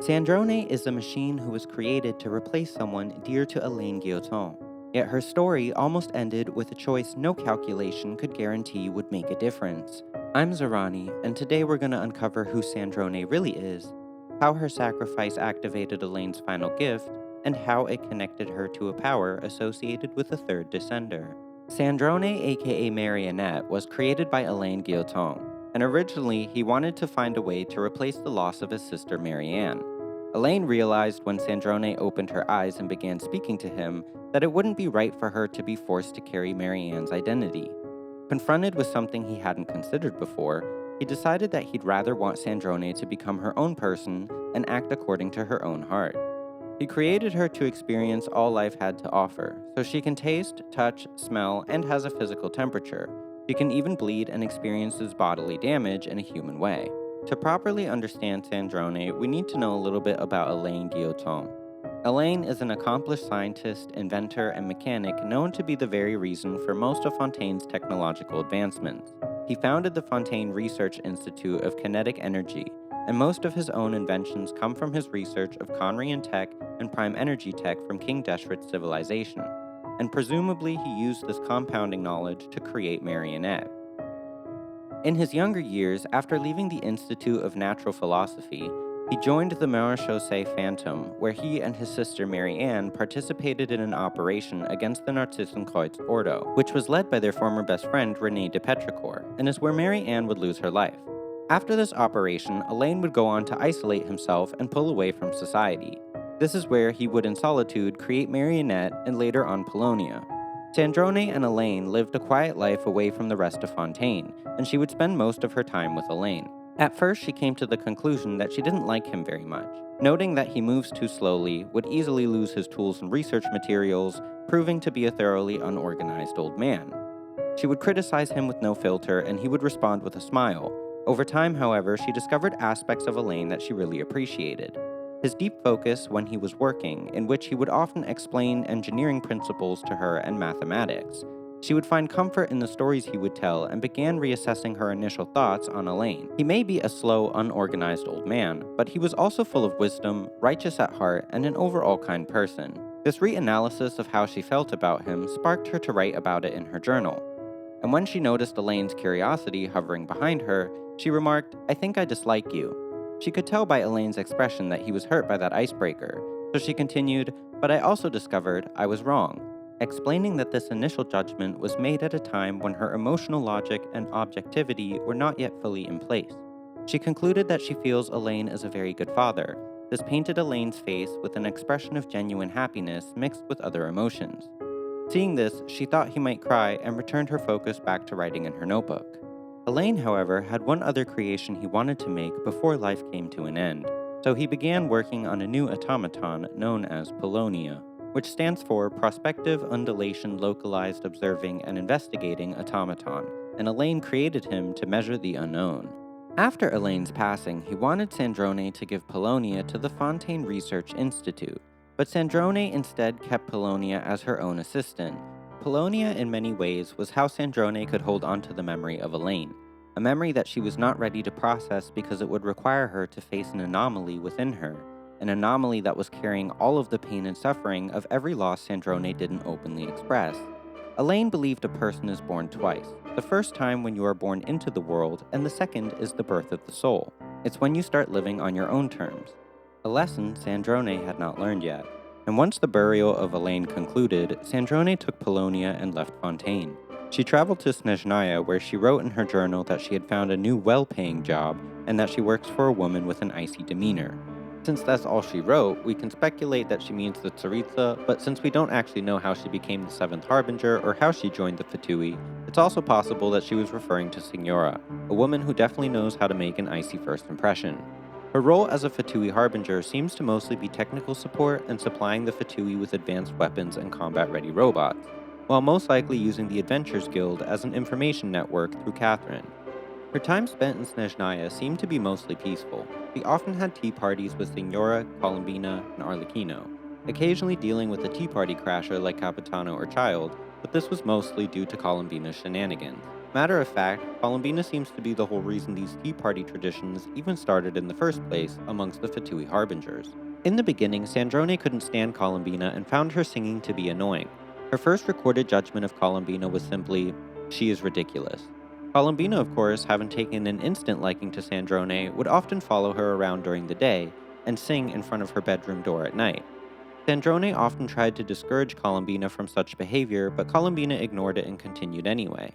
Sandrone is a machine who was created to replace someone dear to Alain Guillotin. Yet her story almost ended with a choice no calculation could guarantee would make a difference. I'm Xarani, and today we're going to uncover who Sandrone really is, how her sacrifice activated Elaine's final gift, and how it connected her to a power associated with the third descender. Sandrone, aka Marionette, was created by Alain Guillotin, and originally he wanted to find a way to replace the loss of his sister Marianne. Alain realized when Sandrone opened her eyes and began speaking to him that it wouldn't be right for her to be forced to carry Marianne's identity. Confronted with something he hadn't considered before, he decided that he'd rather want Sandrone to become her own person and act according to her own heart. He created her to experience all life had to offer, so she can taste, touch, smell, and has a physical temperature. She can even bleed and experiences bodily damage in a human way. To properly understand Sandrone, we need to know a little bit about Alain Guillotin. Alain is an accomplished scientist, inventor, and mechanic known to be the very reason for most of Fontaine's technological advancements. He founded the Fontaine Research Institute of Kinetic Energy, and most of his own inventions come from his research of Conrian tech and prime energy tech from King Deshret's civilization, and presumably he used this compounding knowledge to create Marionette. In his younger years, after leaving the Institute of Natural Philosophy, he joined the Marechaussee Phantom, where he and his sister Marianne participated in an operation against the Narcissenkreuz Ordo, which was led by their former best friend René de Petrichor, and is where Marianne would lose her life. After this operation, Alain would go on to isolate himself and pull away from society. This is where he would in solitude create Marionette and later on Pulonia. Sandrone and Alain lived a quiet life away from the rest of Fontaine, and she would spend most of her time with Alain. At first, she came to the conclusion that she didn't like him very much, noting that he moves too slowly, would easily lose his tools and research materials, proving to be a thoroughly unorganized old man. She would criticize him with no filter, and he would respond with a smile. Over time, however, she discovered aspects of Alain that she really appreciated. His deep focus when he was working, in which he would often explain engineering principles to her and mathematics. She would find comfort in the stories he would tell and began reassessing her initial thoughts on Alain. He may be a slow, unorganized old man, but he was also full of wisdom, righteous at heart, and an overall kind person. This reanalysis of how she felt about him sparked her to write about it in her journal. And when she noticed Alain's curiosity hovering behind her, she remarked, "I think I dislike you." She could tell by Elaine's expression that he was hurt by that icebreaker, so she continued, "But I also discovered I was wrong," explaining that this initial judgment was made at a time when her emotional logic and objectivity were not yet fully in place. She concluded that she feels Alain is a very good father. This painted Elaine's face with an expression of genuine happiness mixed with other emotions. Seeing this, she thought he might cry and returned her focus back to writing in her notebook. Alain, however, had one other creation he wanted to make before life came to an end, so he began working on a new automaton known as Pulonia, which stands for Prospective Undulation Localized Observing and Investigating Automaton, and Alain created him to measure the unknown. After Elaine's passing, he wanted Sandrone to give Pulonia to the Fontaine Research Institute, but Sandrone instead kept Pulonia as her own assistant. Pulonia, in many ways, was how Sandrone could hold onto the memory of Alain, a memory that she was not ready to process because it would require her to face an anomaly within her, an anomaly that was carrying all of the pain and suffering of every loss Sandrone didn't openly express. Alain believed a person is born twice, the first time when you are born into the world, and the second is the birth of the soul. It's when you start living on your own terms. A lesson Sandrone had not learned yet. And once the burial of Alain concluded, Sandrone took Pulonia and left Fontaine. She traveled to Snezhnaya, where she wrote in her journal that she had found a new well-paying job and that she works for a woman with an icy demeanor. Since that's all she wrote, we can speculate that she means the Tsaritsa, but since we don't actually know how she became the Seventh Harbinger or how she joined the Fatui, it's also possible that she was referring to Signora, a woman who definitely knows how to make an icy first impression. Her role as a Fatui Harbinger seems to mostly be technical support and supplying the Fatui with advanced weapons and combat-ready robots, while most likely using the Adventurers Guild as an information network through Catherine. Her time spent in Snezhnaya seemed to be mostly peaceful. She often had tea parties with Signora, Columbina, and Arlecchino, occasionally dealing with a tea party crasher like Capitano or Child, but this was mostly due to Columbina's shenanigans. Matter of fact, Columbina seems to be the whole reason these tea party traditions even started in the first place amongst the Fatui Harbingers. In the beginning, Sandrone couldn't stand Columbina and found her singing to be annoying. Her first recorded judgment of Columbina was simply, "She is ridiculous." Columbina, of course, having taken an instant liking to Sandrone, would often follow her around during the day and sing in front of her bedroom door at night. Sandrone often tried to discourage Columbina from such behavior, but Columbina ignored it and continued anyway,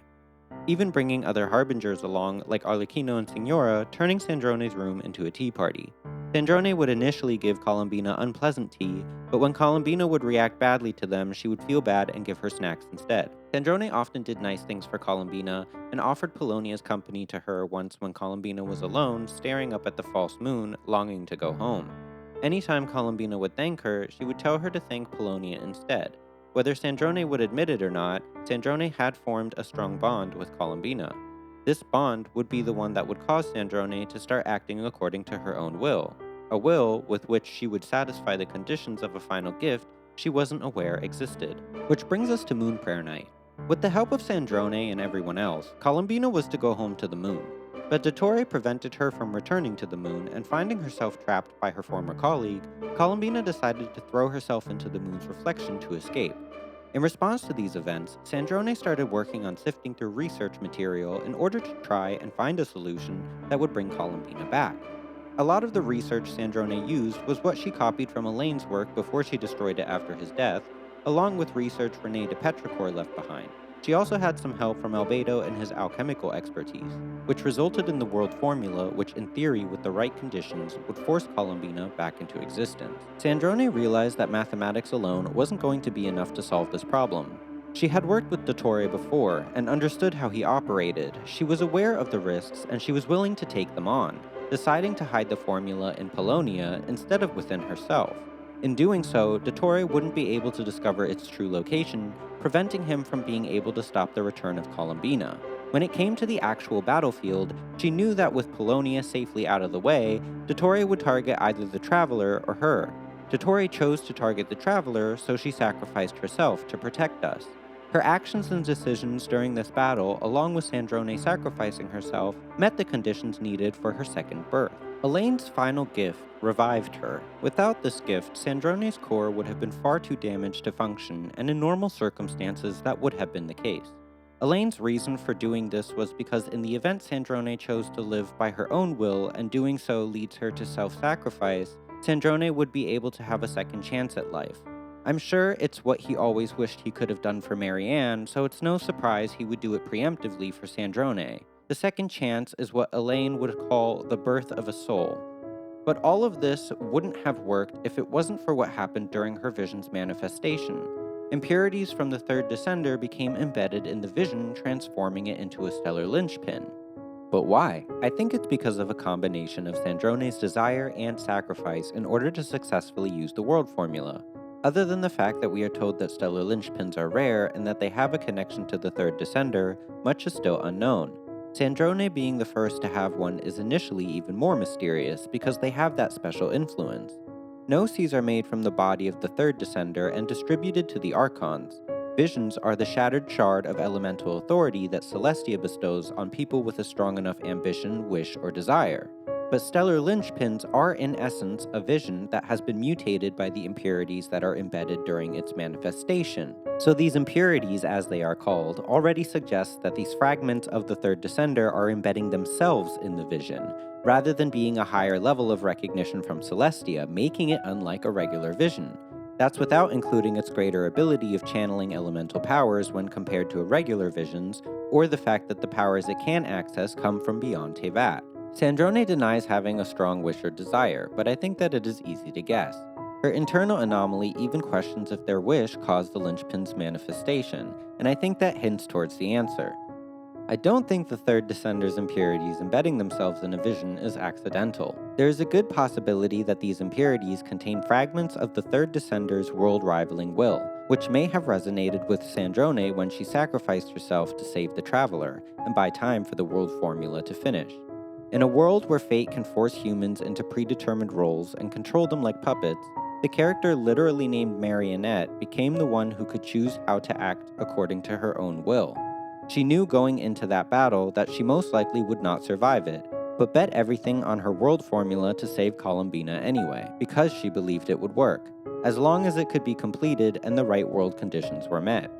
even bringing other harbingers along like Arlecchino and Signora, turning Sandrone's room into a tea party. Sandrone would initially give Columbina unpleasant tea, but when Columbina would react badly to them, she would feel bad and give her snacks instead. Sandrone often did nice things for Columbina and offered Polonia's company to her once when Columbina was alone, staring up at the false moon, longing to go home. Anytime Columbina would thank her, she would tell her to thank Pulonia instead. Whether Sandrone would admit it or not, Sandrone had formed a strong bond with Columbina. This bond would be the one that would cause Sandrone to start acting according to her own will, a will with which she would satisfy the conditions of a final gift she wasn't aware existed. Which brings us to Moon Prayer Night. With the help of Sandrone and everyone else, Columbina was to go home to the moon. But Dottore prevented her from returning to the moon, and finding herself trapped by her former colleague, Columbina decided to throw herself into the moon's reflection to escape. In response to these events, Sandrone started working on sifting through research material in order to try and find a solution that would bring Columbina back. A lot of the research Sandrone used was what she copied from Elaine's work before she destroyed it after his death, along with research René de Petrichor left behind. She also had some help from Albedo and his alchemical expertise, which resulted in the world formula which in theory with the right conditions would force Columbina back into existence. Sandrone realized that mathematics alone wasn't going to be enough to solve this problem. She had worked with Dottore before and understood how he operated. She was aware of the risks and she was willing to take them on, deciding to hide the formula in Pulonia instead of within herself. In doing so, Dottore wouldn't be able to discover its true location, preventing him from being able to stop the return of Columbina. When it came to the actual battlefield, she knew that with Pulonia safely out of the way, Dottore would target either the Traveler or her. Dottore chose to target the Traveler, so she sacrificed herself to protect us. Her actions and decisions during this battle, along with Sandrone sacrificing herself, met the conditions needed for her second birth. Elaine's final gift revived her. Without this gift, Sandrone's core would have been far too damaged to function, and in normal circumstances that would have been the case. Elaine's reason for doing this was because in the event Sandrone chose to live by her own will and doing so leads her to self-sacrifice, Sandrone would be able to have a second chance at life. I'm sure it's what he always wished he could have done for Marianne, so it's no surprise he would do it preemptively for Sandrone. The second chance is what Elaine would call the birth of a soul. But all of this wouldn't have worked if it wasn't for what happened during her vision's manifestation. Impurities from the third descender became embedded in the vision, transforming it into a stellar linchpin. But why? I think it's because of a combination of Sandrone's desire and sacrifice in order to successfully use the world formula. Other than the fact that we are told that stellar linchpins are rare and that they have a connection to the third descender, much is still unknown. Sandrone being the first to have one is initially even more mysterious because they have that special influence. Gnosis are made from the body of the third descender and distributed to the archons. Visions are the shattered shard of elemental authority that Celestia bestows on people with a strong enough ambition, wish, or desire. But stellar linchpins are in essence a vision that has been mutated by the impurities that are embedded during its manifestation. So these impurities, as they are called, already suggest that these fragments of the third descender are embedding themselves in the vision, rather than being a higher level of recognition from Celestia, making it unlike a regular vision. That's without including its greater ability of channeling elemental powers when compared to irregular visions, or the fact that the powers it can access come from beyond Tevat. Sandrone denies having a strong wish or desire, but I think that it is easy to guess. Her internal anomaly even questions if their wish caused the linchpin's manifestation, and I think that hints towards the answer. I don't think the third descender's impurities embedding themselves in a vision is accidental. There is a good possibility that these impurities contain fragments of the third descender's world-rivaling will, which may have resonated with Sandrone when she sacrificed herself to save the Traveler, and buy time for the world formula to finish. In a world where fate can force humans into predetermined roles and control them like puppets, the character literally named Marionette became the one who could choose how to act according to her own will. She knew going into that battle that she most likely would not survive it, but bet everything on her world formula to save Columbina anyway, because she believed it would work, as long as it could be completed and the right world conditions were met.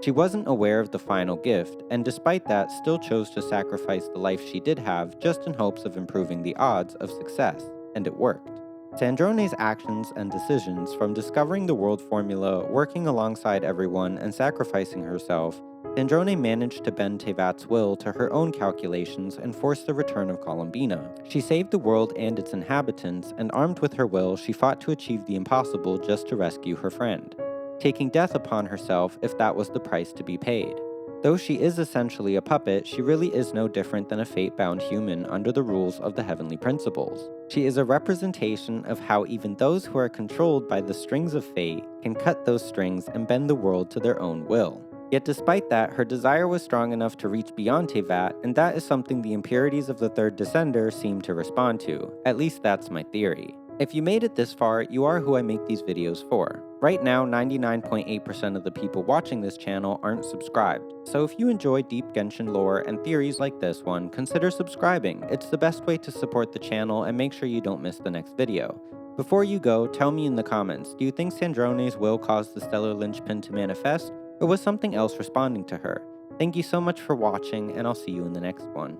She wasn't aware of the final gift, and despite that still chose to sacrifice the life she did have just in hopes of improving the odds of success, and it worked. Sandrone's actions and decisions, from discovering the world formula, working alongside everyone, and sacrificing herself, Sandrone managed to bend Tevat's will to her own calculations and force the return of Columbina. She saved the world and its inhabitants, and armed with her will, she fought to achieve the impossible just to rescue her friend, taking death upon herself if that was the price to be paid. Though she is essentially a puppet, she really is no different than a fate-bound human under the rules of the heavenly principles. She is a representation of how even those who are controlled by the strings of fate can cut those strings and bend the world to their own will. Yet despite that, her desire was strong enough to reach beyond Tevat, and that is something the Impurities of the Third Descender seem to respond to. At least that's my theory. If you made it this far, you are who I make these videos for. Right now, 99.8% of the people watching this channel aren't subscribed, so if you enjoy deep Genshin lore and theories like this one, consider subscribing. It's the best way to support the channel and make sure you don't miss the next video. Before you go, tell me in the comments, do you think Sandrone's will caused the Stellar Linchpin to manifest, or was something else responding to her? Thank you so much for watching, and I'll see you in the next one.